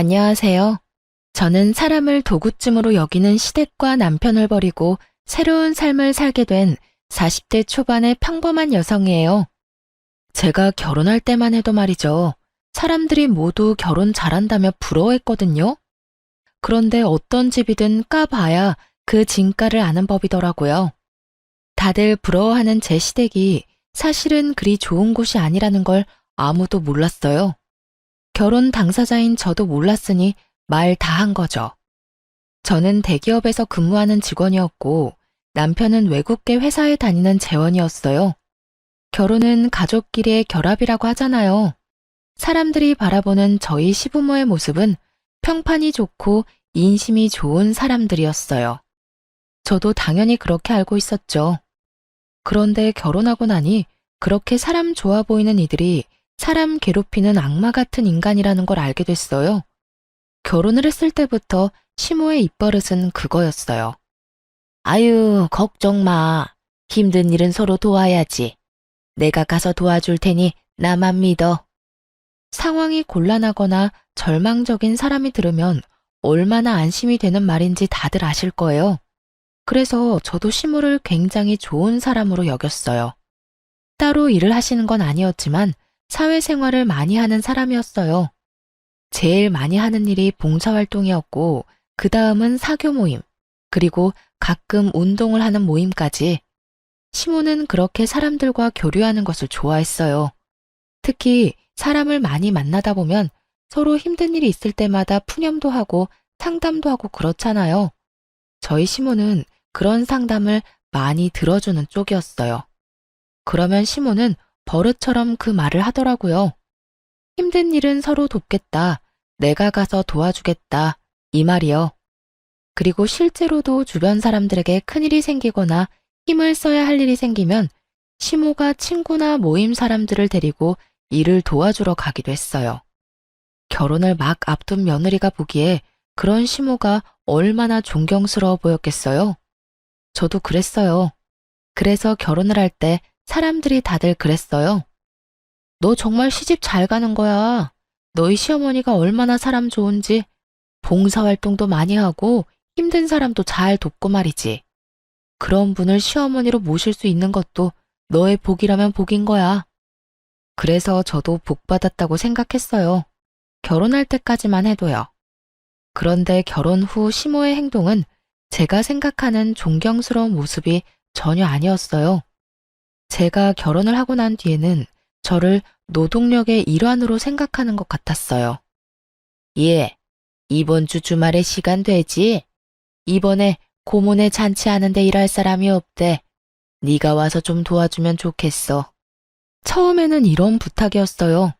안녕하세요. 저는 사람을 도구쯤으로 여기는 시댁과 남편을 버리고 새로운 삶을 살게 된 40대 초반의 평범한 여성이에요. 제가 결혼할 때만 해도 말이죠. 사람들이 모두 결혼 잘한다며 부러워했거든요. 그런데 어떤 집이든 까봐야 그 진가를 아는 법이더라고요. 다들 부러워하는 제 시댁이 사실은 그리 좋은 곳이 아니라는 걸 아무도 몰랐어요. 결혼 당사자인 저도 몰랐으니 말 다 한 거죠. 저는 대기업에서 근무하는 직원이었고 남편은 외국계 회사에 다니는 재원이었어요. 결혼은 가족끼리의 결합이라고 하잖아요. 사람들이 바라보는 저희 시부모의 모습은 평판이 좋고 인심이 좋은 사람들이었어요. 저도 당연히 그렇게 알고 있었죠. 그런데 결혼하고 나니 그렇게 사람 좋아 보이는 이들이 사람 괴롭히는 악마 같은 인간이라는 걸 알게 됐어요. 결혼을 했을 때부터 시모의 입버릇은 그거였어요. 아유, 걱정 마. 힘든 일은 서로 도와야지. 내가 가서 도와줄 테니 나만 믿어. 상황이 곤란하거나 절망적인 사람이 들으면 얼마나 안심이 되는 말인지 다들 아실 거예요. 그래서 저도 시모를 굉장히 좋은 사람으로 여겼어요. 따로 일을 하시는 건 아니었지만 사회생활을 많이 하는 사람이었어요. 제일 많이 하는 일이 봉사활동이었고 그 다음은 사교 모임, 그리고 가끔 운동을 하는 모임까지. 시모는 그렇게 사람들과 교류하는 것을 좋아했어요. 특히 사람을 많이 만나다 보면 서로 힘든 일이 있을 때마다 푸념도 하고 상담도 하고 그렇잖아요. 저희 시모는 그런 상담을 많이 들어주는 쪽이었어요. 그러면 시모는 버릇처럼 그 말을 하더라고요. 힘든 일은 서로 돕겠다. 내가 가서 도와주겠다. 이 말이요. 그리고 실제로도 주변 사람들에게 큰일이 생기거나 힘을 써야 할 일이 생기면 시모가 친구나 모임 사람들을 데리고 일을 도와주러 가기도 했어요. 결혼을 막 앞둔 며느리가 보기에 그런 시모가 얼마나 존경스러워 보였겠어요. 저도 그랬어요. 그래서 결혼을 할 때 사람들이 다들 그랬어요. 너 정말 시집 잘 가는 거야. 너희 시어머니가 얼마나 사람 좋은지, 봉사활동도 많이 하고 힘든 사람도 잘 돕고 말이지. 그런 분을 시어머니로 모실 수 있는 것도 너의 복이라면 복인 거야. 그래서 저도 복 받았다고 생각했어요. 결혼할 때까지만 해도요. 그런데 결혼 후 시모의 행동은 제가 생각하는 존경스러운 모습이 전혀 아니었어요. 제가 결혼을 하고 난 뒤에는 저를 노동력의 일환으로 생각하는 것 같았어요. 예, 이번 주 주말에 시간 되지? 이번에 고모네 잔치하는데 일할 사람이 없대. 네가 와서 좀 도와주면 좋겠어. 처음에는 이런 부탁이었어요.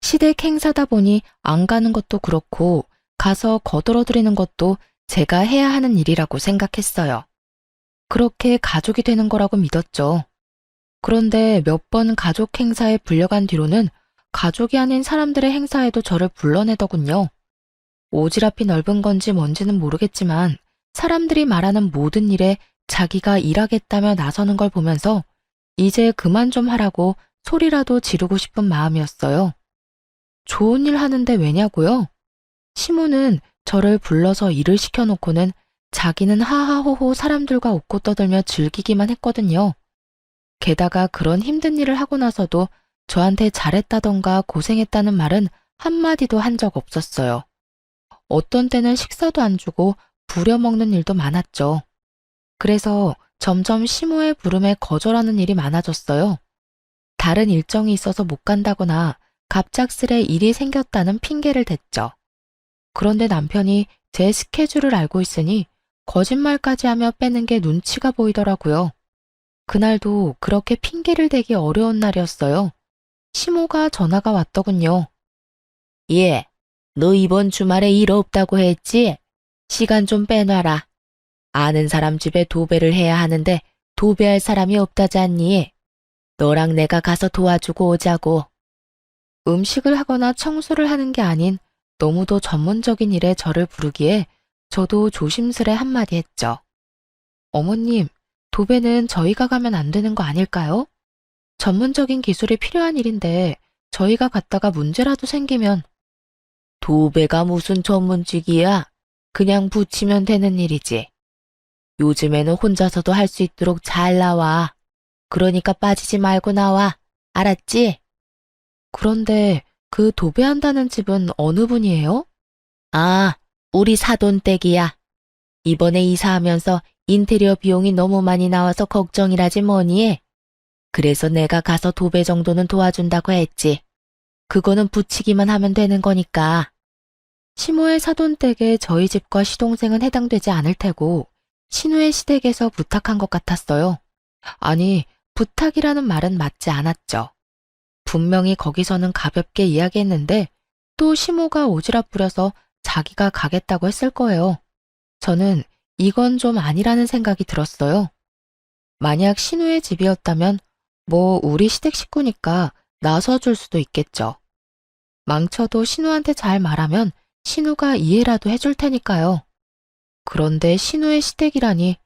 시댁 행사다 보니 안 가는 것도 그렇고 가서 거들어드리는 것도 제가 해야 하는 일이라고 생각했어요. 그렇게 가족이 되는 거라고 믿었죠. 그런데 몇 번 가족 행사에 불려간 뒤로는 가족이 아닌 사람들의 행사에도 저를 불러내더군요. 오지랖이 넓은 건지 뭔지는 모르겠지만 사람들이 말하는 모든 일에 자기가 일하겠다며 나서는 걸 보면서 이제 그만 좀 하라고 소리라도 지르고 싶은 마음이었어요. 좋은 일 하는데 왜냐고요? 시모는 저를 불러서 일을 시켜놓고는 자기는 하하호호 사람들과 웃고 떠들며 즐기기만 했거든요. 게다가 그런 힘든 일을 하고 나서도 저한테 잘했다던가 고생했다는 말은 한마디도 한 적 없었어요. 어떤 때는 식사도 안 주고 부려먹는 일도 많았죠. 그래서 점점 시모의 부름에 거절하는 일이 많아졌어요. 다른 일정이 있어서 못 간다거나 갑작스레 일이 생겼다는 핑계를 댔죠. 그런데 남편이 제 스케줄을 알고 있으니 거짓말까지 하며 빼는 게 눈치가 보이더라고요. 그날도 그렇게 핑계를 대기 어려운 날이었어요. 시모가 전화가 왔더군요. 예, 너 이번 주말에 일 없다고 했지? 시간 좀 빼놔라. 아는 사람 집에 도배를 해야 하는데 도배할 사람이 없다잖니. 너랑 내가 가서 도와주고 오자고. 음식을 하거나 청소를 하는 게 아닌 너무도 전문적인 일에 저를 부르기에 저도 조심스레 한마디 했죠. 어머님, 도배는 저희가 가면 안 되는 거 아닐까요? 전문적인 기술이 필요한 일인데 저희가 갔다가 문제라도 생기면. 도배가 무슨 전문직이야? 그냥 붙이면 되는 일이지. 요즘에는 혼자서도 할 수 있도록 잘 나와. 그러니까 빠지지 말고 나와. 알았지? 그런데 그 도배한다는 집은 어느 분이에요? 아, 우리 사돈댁이야. 이번에 이사하면서 인테리어 비용이 너무 많이 나와서 걱정이라지 뭐니. 그래서 내가 가서 도배 정도는 도와준다고 했지. 그거는 붙이기만 하면 되는 거니까. 시모의 사돈댁에 저희 집과 시동생은 해당되지 않을 테고 신우의 시댁에서 부탁한 것 같았어요. 아니, 부탁이라는 말은 맞지 않았죠. 분명히 거기서는 가볍게 이야기했는데 또 시모가 오지랖 부려서 자기가 가겠다고 했을 거예요. 저는 이건 좀 아니라는 생각이 들었어요. 만약 신우의 집이었다면 뭐 우리 시댁 식구니까 나서줄 수도 있겠죠. 망쳐도 신우한테 잘 말하면 신우가 이해라도 해줄 테니까요. 그런데 신우의 시댁이라니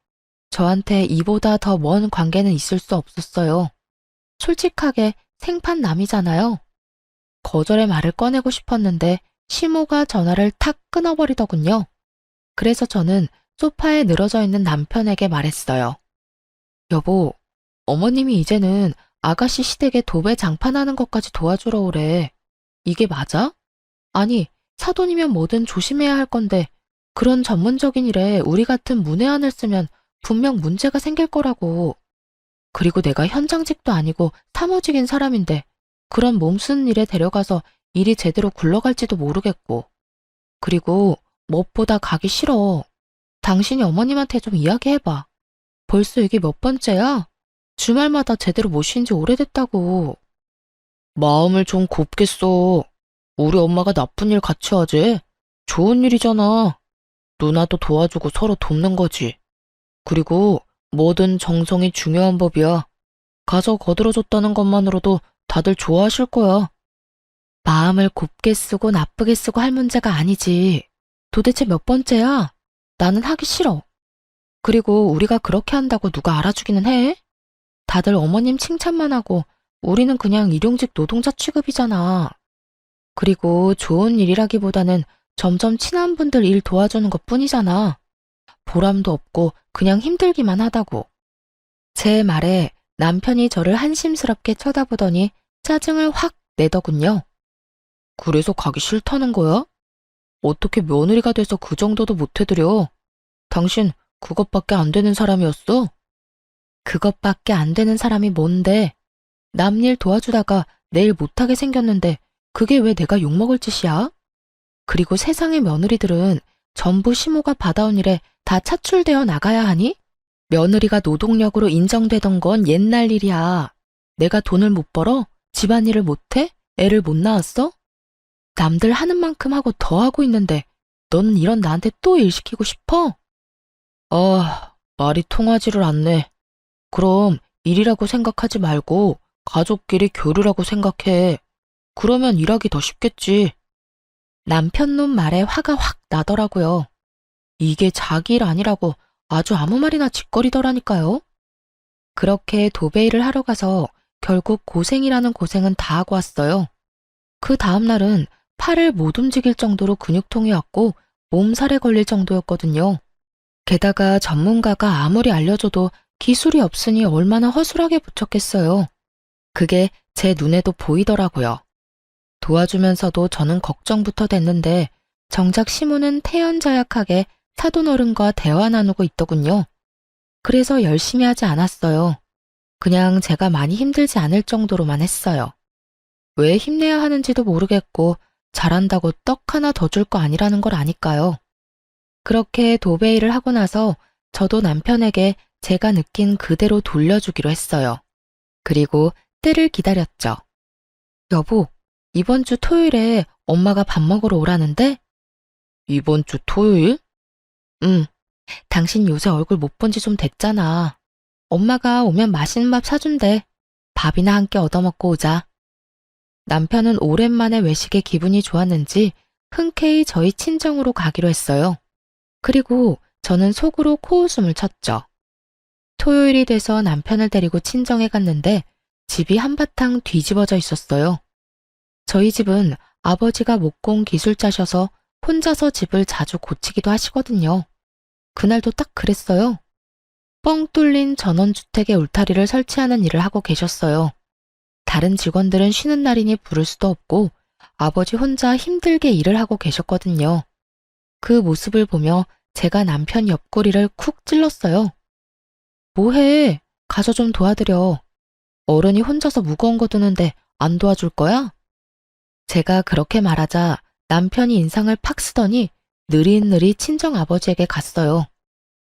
저한테 이보다 더 먼 관계는 있을 수 없었어요. 솔직하게 생판남이잖아요. 거절의 말을 꺼내고 싶었는데 시모가 전화를 탁 끊어버리더군요. 그래서 저는 소파에 늘어져 있는 남편에게 말했어요. 여보, 어머님이 이제는 아가씨 시댁에 도배 장판하는 것까지 도와주러 오래. 이게 맞아? 아니, 사돈이면 뭐든 조심해야 할 건데 그런 전문적인 일에 우리 같은 문외한을 쓰면 분명 문제가 생길 거라고. 그리고 내가 현장직도 아니고 사무직인 사람인데 그런 몸쓰는 일에 데려가서 일이 제대로 굴러갈지도 모르겠고. 그리고 무엇보다 가기 싫어. 당신이 어머님한테 좀 이야기해봐. 벌써 이게 몇 번째야? 주말마다 제대로 못 쉰 지 오래됐다고. 마음을 좀 곱게 써. 우리 엄마가 나쁜 일 같이 하지? 좋은 일이잖아. 누나도 도와주고 서로 돕는 거지. 그리고 뭐든 정성이 중요한 법이야. 가서 거들어줬다는 것만으로도 다들 좋아하실 거야. 마음을 곱게 쓰고 나쁘게 쓰고 할 문제가 아니지. 도대체 몇 번째야? 나는 하기 싫어. 그리고 우리가 그렇게 한다고 누가 알아주기는 해? 다들 어머님 칭찬만 하고 우리는 그냥 일용직 노동자 취급이잖아. 그리고 좋은 일이라기보다는 점점 친한 분들 일 도와주는 것뿐이잖아. 보람도 없고 그냥 힘들기만 하다고. 제 말에 남편이 저를 한심스럽게 쳐다보더니 짜증을 확 내더군요. 그래서 가기 싫다는 거야? 어떻게 며느리가 돼서 그 정도도 못 해드려? 당신 그것밖에 안 되는 사람이었어? 그것밖에 안 되는 사람이 뭔데? 남 일 도와주다가 내일 못하게 생겼는데 그게 왜 내가 욕먹을 짓이야? 그리고 세상의 며느리들은 전부 시모가 받아온 일에 다 차출되어 나가야 하니? 며느리가 노동력으로 인정되던 건 옛날 일이야. 내가 돈을 못 벌어? 집안일을 못해? 애를 못 낳았어? 남들 하는 만큼 하고 더 하고 있는데 너는 이런 나한테 또 일 시키고 싶어? 아, 말이 통하지를 않네. 그럼 일이라고 생각하지 말고 가족끼리 교류라고 생각해. 그러면 일하기 더 쉽겠지. 남편 놈 말에 화가 확 나더라고요. 이게 자기 일 아니라고 아주 아무 말이나 짓거리더라니까요. 그렇게 도배일을 하러 가서 결국 고생이라는 고생은 다 하고 왔어요. 그 다음 날은 팔을 못 움직일 정도로 근육통이 왔고 몸살에 걸릴 정도였거든요. 게다가 전문가가 아무리 알려줘도 기술이 없으니 얼마나 허술하게 부쳤겠어요. 그게 제 눈에도 보이더라고요. 도와주면서도 저는 걱정부터 됐는데 정작 시모는 태연자약하게 사돈어른과 대화 나누고 있더군요. 그래서 열심히 하지 않았어요. 그냥 제가 많이 힘들지 않을 정도로만 했어요. 왜 힘내야 하는지도 모르겠고 잘한다고 떡 하나 더 줄 거 아니라는 걸 아니까요. 그렇게 도배일을 하고 나서 저도 남편에게 제가 느낀 그대로 돌려주기로 했어요. 그리고 때를 기다렸죠. 여보, 이번 주 토요일에 엄마가 밥 먹으러 오라는데? 이번 주 토요일? 응, 당신 요새 얼굴 못 본지 좀 됐잖아. 엄마가 오면 맛있는 밥 사준대. 밥이나 함께 얻어먹고 오자. 남편은 오랜만에 외식에 기분이 좋았는지 흔쾌히 저희 친정으로 가기로 했어요. 그리고 저는 속으로 코웃음을 쳤죠. 토요일이 돼서 남편을 데리고 친정에 갔는데 집이 한바탕 뒤집어져 있었어요. 저희 집은 아버지가 목공 기술자셔서 혼자서 집을 자주 고치기도 하시거든요. 그날도 딱 그랬어요. 뻥 뚫린 전원주택의 울타리를 설치하는 일을 하고 계셨어요. 다른 직원들은 쉬는 날이니 부를 수도 없고 아버지 혼자 힘들게 일을 하고 계셨거든요. 그 모습을 보며 제가 남편 옆구리를 쿡 찔렀어요. 뭐해? 가서 좀 도와드려. 어른이 혼자서 무거운 거 드는데 안 도와줄 거야? 제가 그렇게 말하자 남편이 인상을 팍 쓰더니 느릿느릿 친정아버지에게 갔어요.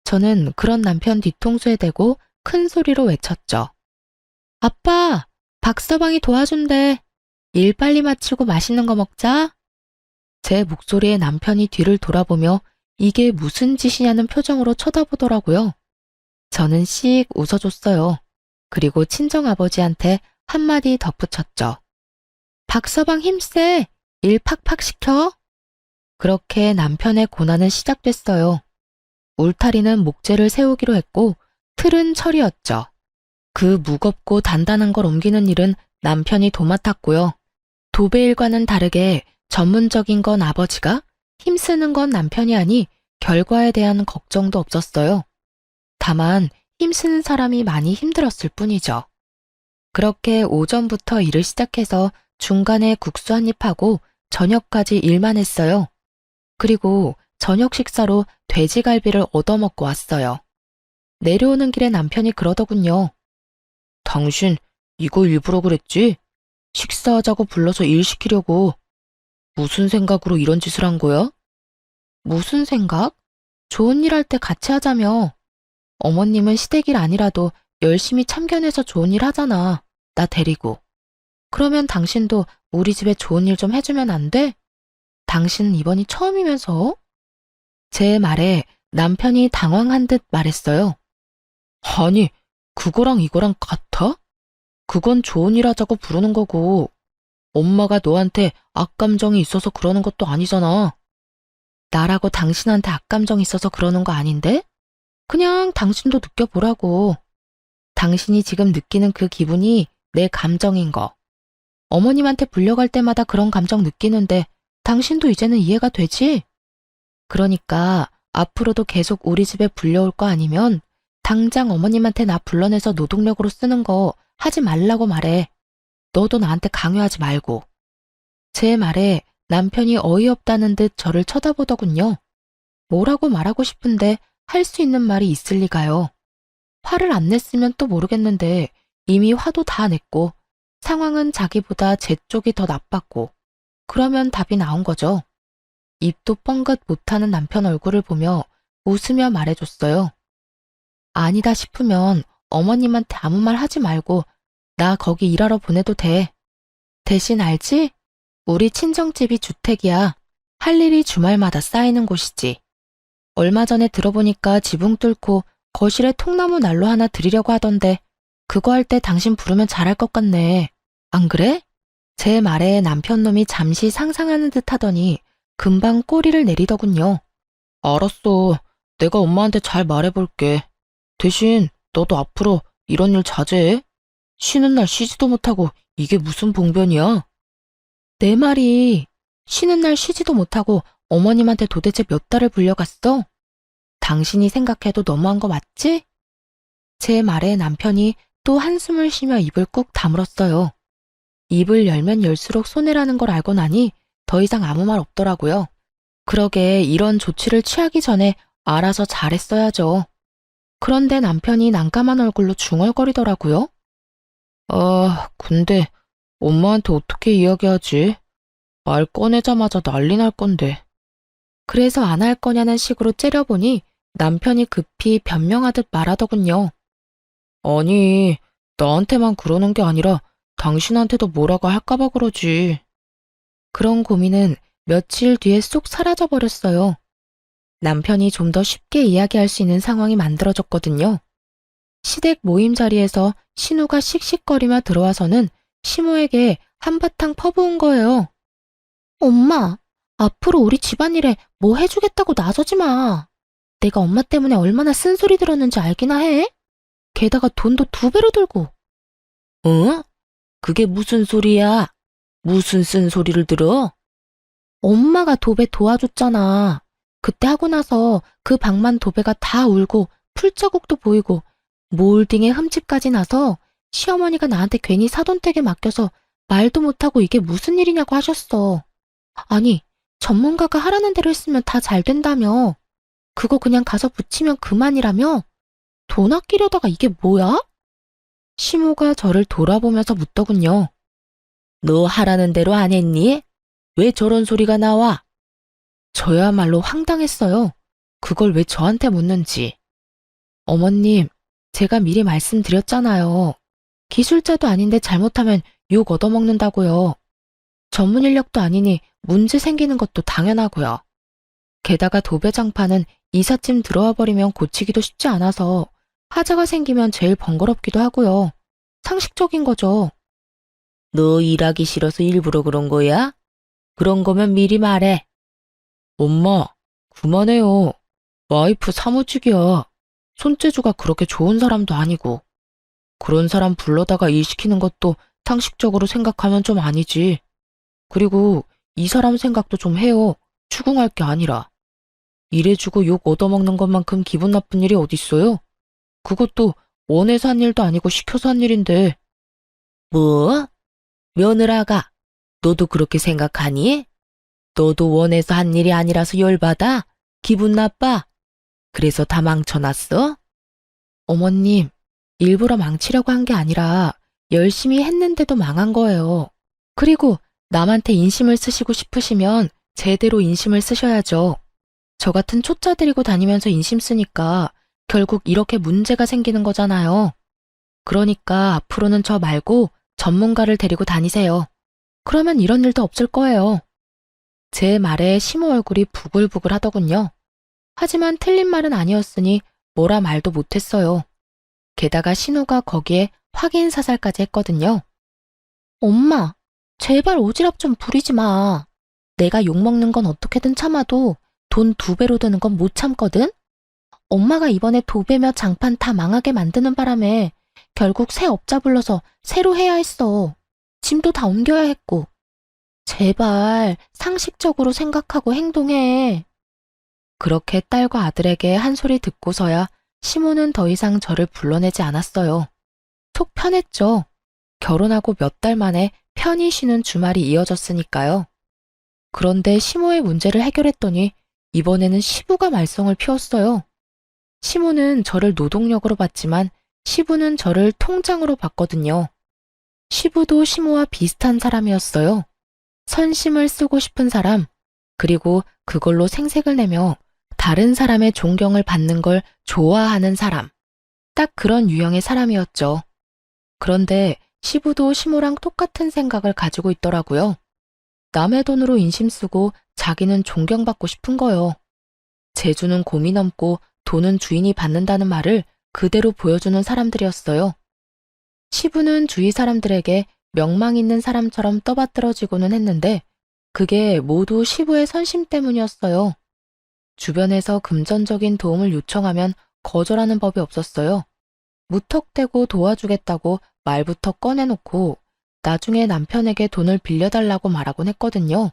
저는 그런 남편 뒤통수에 대고 큰 소리로 외쳤죠. 아빠, 박서방이 도와준대. 일 빨리 마치고 맛있는 거 먹자. 제 목소리에 남편이 뒤를 돌아보며 이게 무슨 짓이냐는 표정으로 쳐다보더라고요. 저는 씩 웃어줬어요. 그리고 친정아버지한테 한마디 덧붙였죠. 박서방 힘세. 일 팍팍 시켜. 그렇게 남편의 고난은 시작됐어요. 울타리는 목재를 세우기로 했고 틀은 철이었죠. 그 무겁고 단단한 걸 옮기는 일은 남편이 도맡았고요. 도배일과는 다르게 전문적인 건 아버지가, 힘쓰는 건 남편이 아니 결과에 대한 걱정도 없었어요. 다만 힘쓰는 사람이 많이 힘들었을 뿐이죠. 그렇게 오전부터 일을 시작해서 중간에 국수 한 입 하고 저녁까지 일만 했어요. 그리고 저녁 식사로 돼지갈비를 얻어먹고 왔어요. 내려오는 길에 남편이 그러더군요. 당신 이거 일부러 그랬지? 식사하자고 불러서 일 시키려고. 무슨 생각으로 이런 짓을 한 거야? 무슨 생각? 좋은 일 할 때 같이 하자며. 어머님은 시댁일 아니라도 열심히 참견해서 좋은 일 하잖아. 나 데리고. 그러면 당신도 우리 집에 좋은 일 좀 해주면 안 돼? 당신은 이번이 처음이면서? 제 말에 남편이 당황한 듯 말했어요. 아니, 그거랑 이거랑 같아? 그건 좋은 일 하자고 부르는 거고, 엄마가 너한테 악감정이 있어서 그러는 것도 아니잖아. 나라고 당신한테 악감정이 있어서 그러는 거 아닌데? 그냥 당신도 느껴보라고. 당신이 지금 느끼는 그 기분이 내 감정인 거. 어머님한테 불려갈 때마다 그런 감정 느끼는데 당신도 이제는 이해가 되지? 그러니까 앞으로도 계속 우리 집에 불려올 거 아니면 당장 어머님한테 나 불러내서 노동력으로 쓰는 거 하지 말라고 말해. 너도 나한테 강요하지 말고. 제 말에 남편이 어이없다는 듯 저를 쳐다보더군요. 뭐라고 말하고 싶은데 할 수 있는 말이 있을 리가요. 화를 안 냈으면 또 모르겠는데 이미 화도 다 냈고 상황은 자기보다 제 쪽이 더 나빴고 그러면 답이 나온 거죠. 입도 뻥긋 못하는 남편 얼굴을 보며 웃으며 말해줬어요. 아니다 싶으면 어머님한테 아무 말 하지 말고 나 거기 일하러 보내도 돼. 대신 알지? 우리 친정집이 주택이야. 할 일이 주말마다 쌓이는 곳이지. 얼마 전에 들어보니까 지붕 뚫고 거실에 통나무 난로 하나 드리려고 하던데 그거 할 때 당신 부르면 잘할 것 같네. 안 그래? 제 말에 남편놈이 잠시 상상하는 듯 하더니 금방 꼬리를 내리더군요. 알았어. 내가 엄마한테 잘 말해볼게. 대신 너도 앞으로 이런 일 자제해. 쉬는 날 쉬지도 못하고 이게 무슨 봉변이야? 내 말이 쉬는 날 쉬지도 못하고 어머님한테 도대체 몇 달을 불려갔어? 당신이 생각해도 너무한 거 맞지? 제 말에 남편이 또 한숨을 쉬며 입을 꾹 다물었어요. 입을 열면 열수록 손해라는 걸 알고 나니 더 이상 아무 말 없더라고요. 그러게 이런 조치를 취하기 전에 알아서 잘했어야죠. 그런데 남편이 난감한 얼굴로 중얼거리더라고요. 아, 근데 엄마한테 어떻게 이야기하지? 말 꺼내자마자 난리 날 건데. 그래서 안 할 거냐는 식으로 째려보니 남편이 급히 변명하듯 말하더군요. 아니, 나한테만 그러는 게 아니라 당신한테도 뭐라고 할까봐 그러지. 그런 고민은 며칠 뒤에 쏙 사라져버렸어요. 남편이 좀 더 쉽게 이야기할 수 있는 상황이 만들어졌거든요. 시댁 모임 자리에서 신우가 씩씩거리며 들어와서는 시모에게 한바탕 퍼부은 거예요. 엄마, 앞으로 우리 집안일에 뭐 해주겠다고 나서지 마. 내가 엄마 때문에 얼마나 쓴소리 들었는지 알기나 해? 게다가 돈도 2배로 들고. 응? 그게 무슨 소리야? 무슨 쓴소리를 들어? 엄마가 도배 도와줬잖아. 그때 하고 나서 그 방만 도배가 다 울고 풀자국도 보이고 몰딩에 흠집까지 나서 시어머니가 나한테 괜히 사돈댁에 맡겨서 말도 못하고 이게 무슨 일이냐고 하셨어. 아니, 전문가가 하라는 대로 했으면 다 잘 된다며. 그거 그냥 가서 붙이면 그만이라며? 돈 아끼려다가 이게 뭐야? 시모가 저를 돌아보면서 묻더군요. 너 하라는 대로 안 했니? 왜 저런 소리가 나와? 저야말로 황당했어요. 그걸 왜 저한테 묻는지. 어머님, 제가 미리 말씀드렸잖아요. 기술자도 아닌데 잘못하면 욕 얻어먹는다고요. 전문 인력도 아니니 문제 생기는 것도 당연하고요. 게다가 도배장판은 이삿짐 들어와 버리면 고치기도 쉽지 않아서 하자가 생기면 제일 번거롭기도 하고요. 상식적인 거죠. 너 일하기 싫어서 일부러 그런 거야? 그런 거면 미리 말해. 엄마, 그만해요. 와이프 사무직이야. 손재주가 그렇게 좋은 사람도 아니고. 그런 사람 불러다가 일 시키는 것도 상식적으로 생각하면 좀 아니지. 그리고 이 사람 생각도 좀 해요. 추궁할 게 아니라. 일해주고 욕 얻어먹는 것만큼 기분 나쁜 일이 어딨어요? 그것도 원해서 한 일도 아니고 시켜서 한 일인데. 뭐? 며느라가, 너도 그렇게 생각하니? 너도 원해서 한 일이 아니라서 열받아? 기분 나빠? 그래서 다 망쳐놨어? 어머님, 일부러 망치려고 한 게 아니라 열심히 했는데도 망한 거예요. 그리고 남한테 인심을 쓰시고 싶으시면 제대로 인심을 쓰셔야죠. 저 같은 초짜 데리고 다니면서 인심 쓰니까 결국 이렇게 문제가 생기는 거잖아요. 그러니까 앞으로는 저 말고 전문가를 데리고 다니세요. 그러면 이런 일도 없을 거예요. 제 말에 시모 얼굴이 부글부글 하더군요. 하지만 틀린 말은 아니었으니 뭐라 말도 못했어요. 게다가 신우가 거기에 확인 사살까지 했거든요. 엄마, 제발 오지랖 좀 부리지 마. 내가 욕먹는 건 어떻게든 참아도 돈 2배로 드는 건 못 참거든? 엄마가 이번에 도배며 장판 다 망하게 만드는 바람에 결국 새 업자 불러서 새로 해야 했어. 짐도 다 옮겨야 했고. 제발 상식적으로 생각하고 행동해. 그렇게 딸과 아들에게 한 소리 듣고서야 시모는 더 이상 저를 불러내지 않았어요. 속 편했죠. 결혼하고 몇 달 만에 편히 쉬는 주말이 이어졌으니까요. 그런데 시모의 문제를 해결했더니 이번에는 시부가 말썽을 피웠어요. 시모는 저를 노동력으로 봤지만 시부는 저를 통장으로 봤거든요. 시부도 시모와 비슷한 사람이었어요. 선심을 쓰고 싶은 사람, 그리고 그걸로 생색을 내며 다른 사람의 존경을 받는 걸 좋아하는 사람. 딱 그런 유형의 사람이었죠. 그런데 시부도 시모랑 똑같은 생각을 가지고 있더라고요. 남의 돈으로 인심 쓰고 자기는 존경받고 싶은 거요. 재주는 곰이 넘고 돈은 주인이 받는다는 말을 그대로 보여주는 사람들이었어요. 시부는 주위 사람들에게 명망 있는 사람처럼 떠받들어지고는 했는데 그게 모두 시부의 선심 때문이었어요. 주변에서 금전적인 도움을 요청하면 거절하는 법이 없었어요. 무턱대고 도와주겠다고 말부터 꺼내놓고 나중에 남편에게 돈을 빌려달라고 말하곤 했거든요.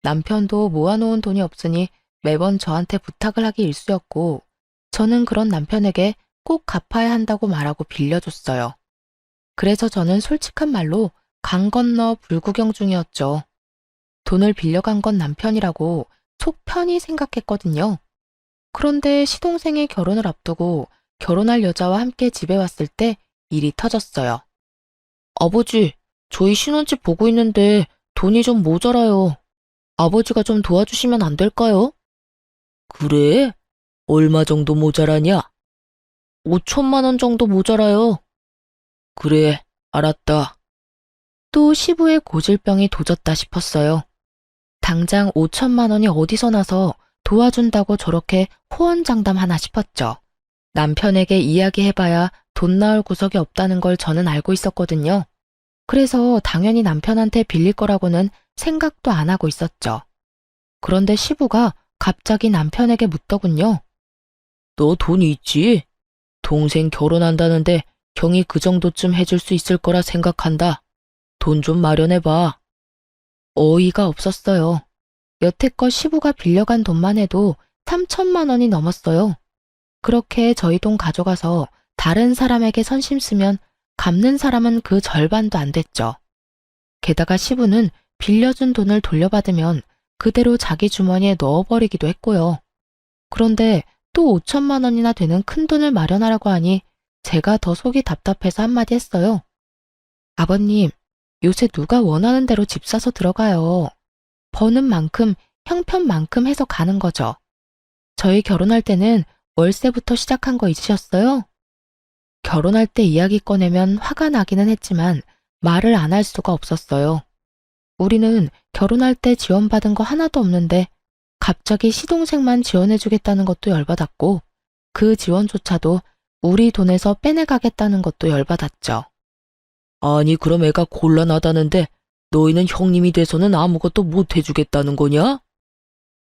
남편도 모아놓은 돈이 없으니 매번 저한테 부탁을 하기 일쑤였고 저는 그런 남편에게 꼭 갚아야 한다고 말하고 빌려줬어요. 그래서 저는 솔직한 말로 강 건너 불구경 중이었죠. 돈을 빌려간 건 남편이라고 속 편히 생각했거든요. 그런데 시동생의 결혼을 앞두고 결혼할 여자와 함께 집에 왔을 때 일이 터졌어요. 아버지, 저희 신혼집 보고 있는데 돈이 좀 모자라요. 아버지가 좀 도와주시면 안 될까요? 그래? 얼마 정도 모자라냐? 5천만 원 정도 모자라요. 그래, 알았다. 또 시부의 고질병이 도졌다 싶었어요. 당장 5천만 원이 어디서 나서 도와준다고 저렇게 호언장담하나 싶었죠. 남편에게 이야기해봐야 돈 나올 구석이 없다는 걸 저는 알고 있었거든요. 그래서 당연히 남편한테 빌릴 거라고는 생각도 안 하고 있었죠. 그런데 시부가 갑자기 남편에게 묻더군요. 너 돈이 있지? 동생 결혼한다는데 형이 그 정도쯤 해줄 수 있을 거라 생각한다. 돈 좀 마련해봐. 어이가 없었어요. 여태껏 시부가 빌려간 돈만 해도 3천만 원이 넘었어요. 그렇게 저희 돈 가져가서 다른 사람에게 선심 쓰면 갚는 사람은 그 절반도 안 됐죠. 게다가 시부는 빌려준 돈을 돌려받으면 그대로 자기 주머니에 넣어버리기도 했고요. 그런데 또 5천만 원이나 되는 큰 돈을 마련하라고 하니 제가 더 속이 답답해서 한마디 했어요. 아버님, 요새 누가 원하는 대로 집 사서 들어가요. 버는 만큼 형편만큼 해서 가는 거죠. 저희 결혼할 때는 월세부터 시작한 거 잊으셨어요? 결혼할 때 이야기 꺼내면 화가 나기는 했지만 말을 안 할 수가 없었어요. 우리는 결혼할 때 지원받은 거 하나도 없는데 갑자기 시동생만 지원해주겠다는 것도 열받았고 그 지원조차도 우리 돈에서 빼내가겠다는 것도 열받았죠. 아니, 그럼 애가 곤란하다는데 너희는 형님이 돼서는 아무것도 못 해주겠다는 거냐?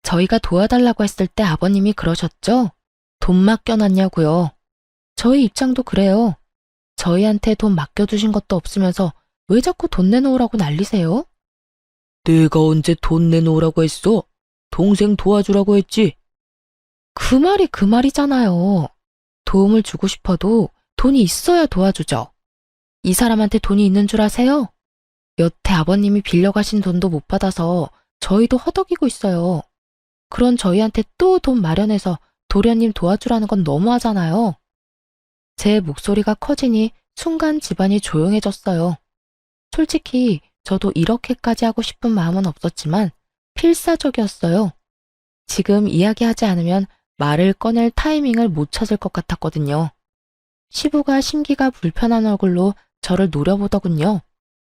저희가 도와달라고 했을 때 아버님이 그러셨죠? 돈 맡겨놨냐고요. 저희 입장도 그래요. 저희한테 돈 맡겨두신 것도 없으면서 왜 자꾸 돈 내놓으라고 난리세요? 내가 언제 돈 내놓으라고 했어? 동생 도와주라고 했지. 그 말이 그 말이잖아요. 도움을 주고 싶어도 돈이 있어야 도와주죠. 이 사람한테 돈이 있는 줄 아세요? 여태 아버님이 빌려가신 돈도 못 받아서 저희도 허덕이고 있어요. 그런 저희한테 또 돈 마련해서 도련님 도와주라는 건 너무하잖아요. 제 목소리가 커지니 순간 집안이 조용해졌어요. 솔직히 저도 이렇게까지 하고 싶은 마음은 없었지만 필사적이었어요. 지금 이야기하지 않으면 말을 꺼낼 타이밍을 못 찾을 것 같았거든요. 시부가 심기가 불편한 얼굴로 저를 노려보더군요.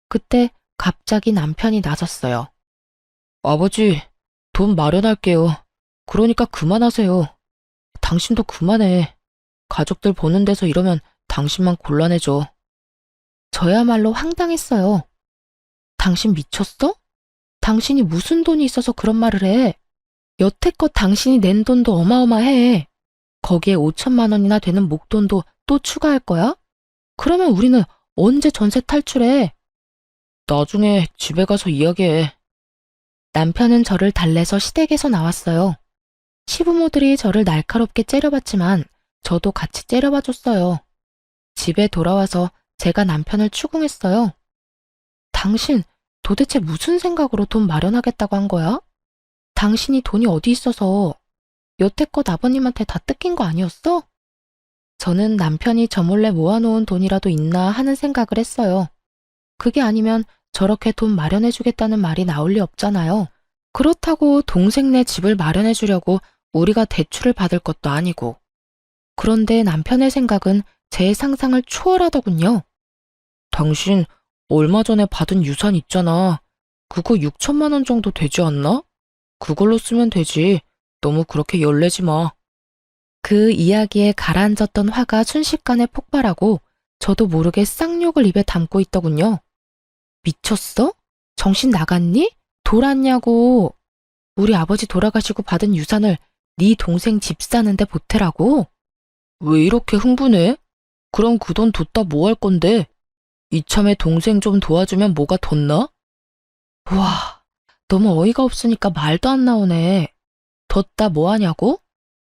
그때 갑자기 남편이 나섰어요. 아버지, 돈 마련할게요. 그러니까 그만하세요. 당신도 그만해. 가족들 보는 데서 이러면 당신만 곤란해져. 저야말로 황당했어요. 당신 미쳤어? 당신이 무슨 돈이 있어서 그런 말을 해? 여태껏 당신이 낸 돈도 어마어마해. 거기에 5천만 원이나 되는 목돈도 또 추가할 거야? 그러면 우리는 언제 전세 탈출해? 나중에 집에 가서 이야기해. 남편은 저를 달래서 시댁에서 나왔어요. 시부모들이 저를 날카롭게 째려봤지만 저도 같이 째려봐 줬어요. 집에 돌아와서 제가 남편을 추궁했어요. 당신 도대체 무슨 생각으로 돈 마련하겠다고 한 거야? 당신이 돈이 어디 있어서 여태껏 아버님한테 다 뜯긴 거 아니었어? 저는 남편이 저 몰래 모아놓은 돈이라도 있나 하는 생각을 했어요. 그게 아니면 저렇게 돈 마련해주겠다는 말이 나올 리 없잖아요. 그렇다고 동생네 집을 마련해주려고 우리가 대출을 받을 것도 아니고. 그런데 남편의 생각은 제 상상을 초월하더군요. 당신 얼마 전에 받은 유산 있잖아. 그거 6천만 원 정도 되지 않나? 그걸로 쓰면 되지. 너무 그렇게 열내지 마. 그 이야기에 가라앉았던 화가 순식간에 폭발하고 저도 모르게 쌍욕을 입에 담고 있더군요. 미쳤어? 정신 나갔니? 돌았냐고. 우리 아버지 돌아가시고 받은 유산을 네 동생 집 사는데 보태라고? 왜 이렇게 흥분해? 그럼 그 돈 뒀다 뭐 할 건데? 이참에 동생 좀 도와주면 뭐가 덧나? 와, 너무 어이가 없으니까 말도 안 나오네. 뒀다 뭐 하냐고?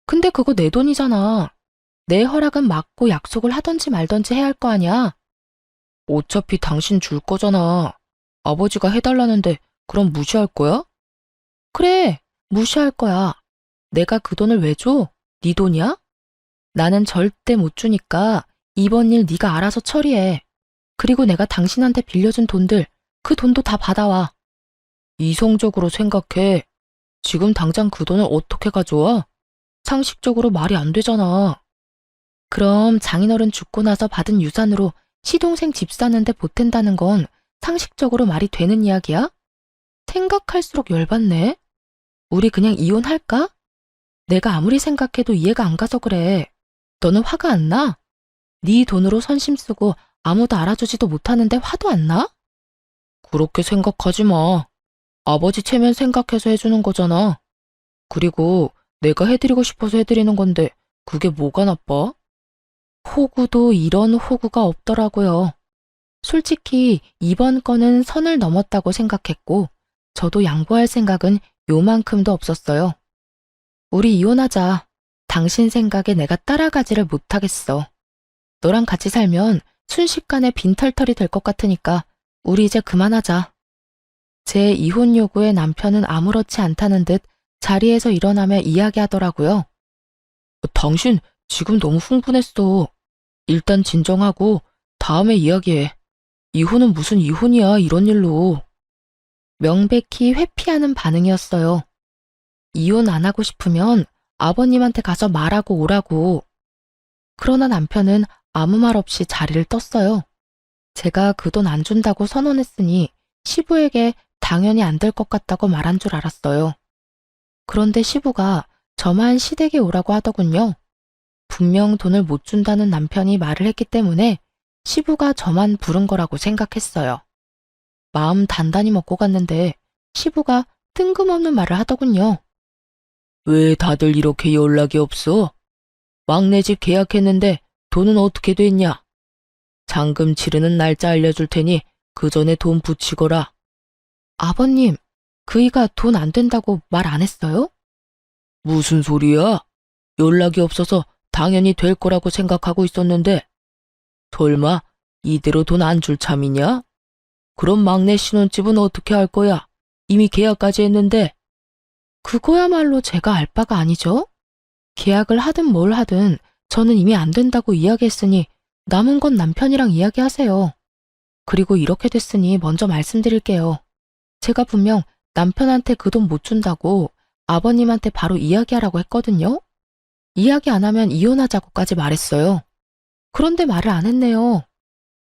근데 그거 내 돈이잖아. 내 허락은 막고 약속을 하던지 말던지 해야 할 거 아니야. 어차피 당신 줄 거잖아. 아버지가 해달라는데 그럼 무시할 거야? 그래, 무시할 거야. 내가 그 돈을 왜 줘? 네 돈이야? 나는 절대 못 주니까 이번 일 네가 알아서 처리해. 그리고 내가 당신한테 빌려준 돈들, 그 돈도 다 받아와. 이성적으로 생각해. 지금 당장 그 돈을 어떻게 가져와? 상식적으로 말이 안 되잖아. 그럼 장인어른 죽고 나서 받은 유산으로 시동생 집 사는데 보탠다는 건 상식적으로 말이 되는 이야기야? 생각할수록 열받네. 우리 그냥 이혼할까? 내가 아무리 생각해도 이해가 안 가서 그래. 너는 화가 안 나? 네 돈으로 선심 쓰고 아무도 알아주지도 못하는데 화도 안 나? 그렇게 생각하지 마. 아버지 체면 생각해서 해주는 거잖아. 그리고 내가 해드리고 싶어서 해드리는 건데 그게 뭐가 나빠? 호구도 이런 호구가 없더라고요. 솔직히 이번 건은 선을 넘었다고 생각했고 저도 양보할 생각은 요만큼도 없었어요. 우리 이혼하자. 당신 생각에 내가 따라가지를 못하겠어. 너랑 같이 살면 순식간에 빈털털이 될 것 같으니까 우리 이제 그만하자. 제 이혼 요구에 남편은 아무렇지 않다는 듯 자리에서 일어나며 이야기하더라고요. 당신 지금 너무 흥분했어. 일단 진정하고 다음에 이야기해. 이혼은 무슨 이혼이야, 이런 일로. 명백히 회피하는 반응이었어요. 이혼 안 하고 싶으면 아버님한테 가서 말하고 오라고. 그러나 남편은 아무 말 없이 자리를 떴어요. 제가 그 돈 안 준다고 선언했으니 시부에게 당연히 안 될 것 같다고 말한 줄 알았어요. 그런데 시부가 저만 시댁에 오라고 하더군요. 분명 돈을 못 준다는 남편이 말을 했기 때문에 시부가 저만 부른 거라고 생각했어요. 마음 단단히 먹고 갔는데 시부가 뜬금없는 말을 하더군요. 왜 다들 이렇게 연락이 없어? 막내 집 계약했는데 돈은 어떻게 됐냐? 잔금 치르는 날짜 알려줄 테니 그 전에 돈 붙이거라. 아버님, 그이가 돈 안 된다고 말 안 했어요? 무슨 소리야? 연락이 없어서 당연히 될 거라고 생각하고 있었는데. 설마 이대로 돈 안 줄 참이냐? 그럼 막내 신혼집은 어떻게 할 거야? 이미 계약까지 했는데. 그거야말로 제가 알 바가 아니죠? 계약을 하든 뭘 하든 저는 이미 안 된다고 이야기했으니 남은 건 남편이랑 이야기하세요. 그리고 이렇게 됐으니 먼저 말씀드릴게요. 제가 분명 남편한테 그 돈 못 준다고 아버님한테 바로 이야기하라고 했거든요. 이야기 안 하면 이혼하자고까지 말했어요. 그런데 말을 안 했네요.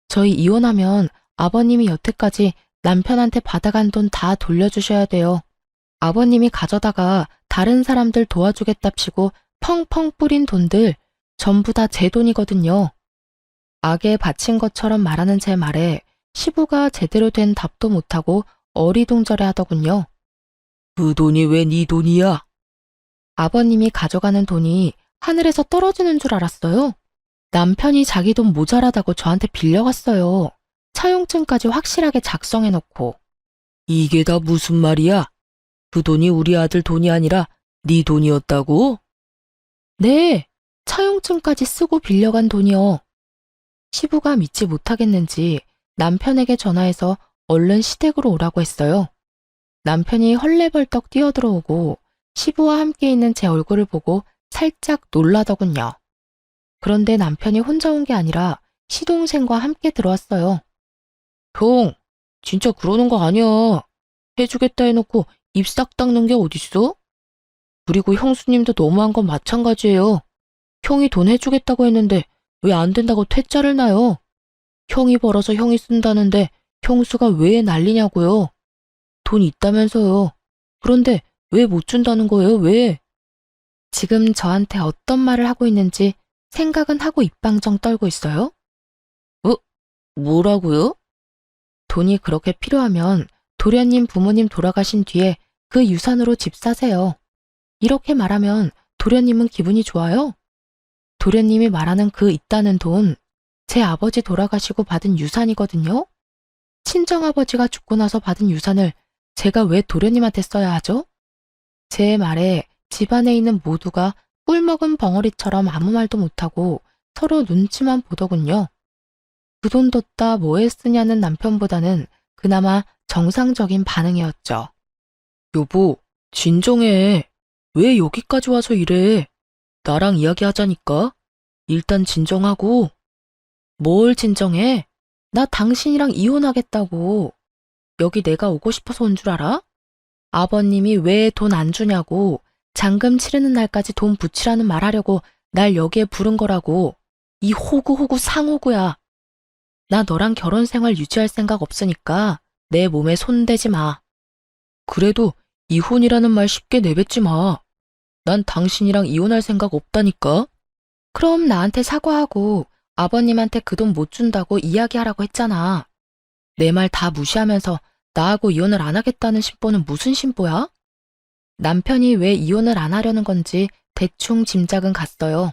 저희 이혼하면 아버님이 여태까지 남편한테 받아간 돈 다 돌려주셔야 돼요. 아버님이 가져다가 다른 사람들 도와주겠답시고 펑펑 뿌린 돈들 전부 다 제 돈이거든요. 악에 바친 것처럼 말하는 제 말에 시부가 제대로 된 답도 못하고 어리둥절해 하더군요. 그 돈이 왜 네 돈이야? 아버님이 가져가는 돈이 하늘에서 떨어지는 줄 알았어요. 남편이 자기 돈 모자라다고 저한테 빌려갔어요. 차용증까지 확실하게 작성해놓고. 이게 다 무슨 말이야? 그 돈이 우리 아들 돈이 아니라 네 돈이었다고? 네, 차용증까지 쓰고 빌려간 돈이요. 시부가 믿지 못하겠는지 남편에게 전화해서 얼른 시댁으로 오라고 했어요. 남편이 헐레벌떡 뛰어들어오고 시부와 함께 있는 제 얼굴을 보고 살짝 놀라더군요. 그런데 남편이 혼자 온 게 아니라 시동생과 함께 들어왔어요. 형, 진짜 그러는 거 아니야. 해주겠다 해놓고 입 싹 닦는 게 어딨어? 그리고 형수님도 너무한 건 마찬가지예요. 형이 돈 해주겠다고 했는데 왜 안 된다고 퇴짜를 놔요? 형이 벌어서 형이 쓴다는데 형수가 왜 난리냐고요? 돈 있다면서요. 그런데 왜 못 준다는 거예요? 왜? 지금 저한테 어떤 말을 하고 있는지 생각은 하고 입방정 떨고 있어요? 뭐라고요? 돈이 그렇게 필요하면 도련님 부모님 돌아가신 뒤에 그 유산으로 집 사세요. 이렇게 말하면 도련님은 기분이 좋아요? 도련님이 말하는 그 있다는 돈, 제 아버지 돌아가시고 받은 유산이거든요? 친정아버지가 죽고 나서 받은 유산을 제가 왜 도련님한테 써야 하죠? 제 말에 집안에 있는 모두가 꿀먹은 벙어리처럼 아무 말도 못하고 서로 눈치만 보더군요. 그 돈 뒀다 뭐에 쓰냐는 남편보다는 그나마 정상적인 반응이었죠. 여보, 진정해. 왜 여기까지 와서 이래? 나랑 이야기하자니까. 일단 진정하고. 뭘 진정해? 나 당신이랑 이혼하겠다고. 여기 내가 오고 싶어서 온 줄 알아? 아버님이 왜 돈 안 주냐고 잔금 치르는 날까지 돈 붙이라는 말하려고 날 여기에 부른 거라고. 이 호구호구 상호구야. 나 너랑 결혼 생활 유지할 생각 없으니까 내 몸에 손대지 마. 그래도 이혼이라는 말 쉽게 내뱉지 마. 난 당신이랑 이혼할 생각 없다니까. 그럼 나한테 사과하고 아버님한테 그 돈 못 준다고 이야기하라고 했잖아. 내 말 다 무시하면서 나하고 이혼을 안 하겠다는 심보는 무슨 심보야? 남편이 왜 이혼을 안 하려는 건지 대충 짐작은 갔어요.